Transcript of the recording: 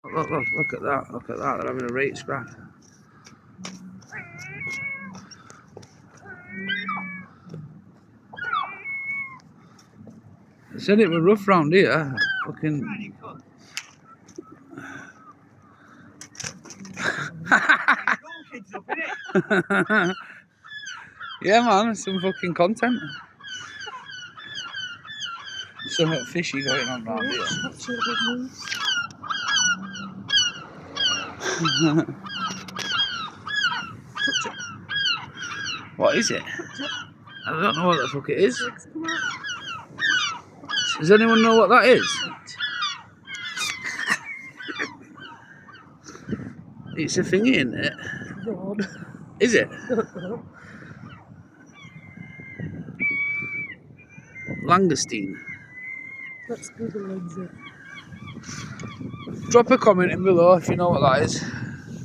Look at that. Look at that. They're having a rate scrap. I said it was rough round here. Fucking. Yeah, man, some fucking content. Something fishy going on round here. What is it? I don't know what the fuck it is. Does anyone know what that is? It's a thingy, isn't it? Is it? Langoustine. Let's Google exit. Drop a comment in below if you know what that is.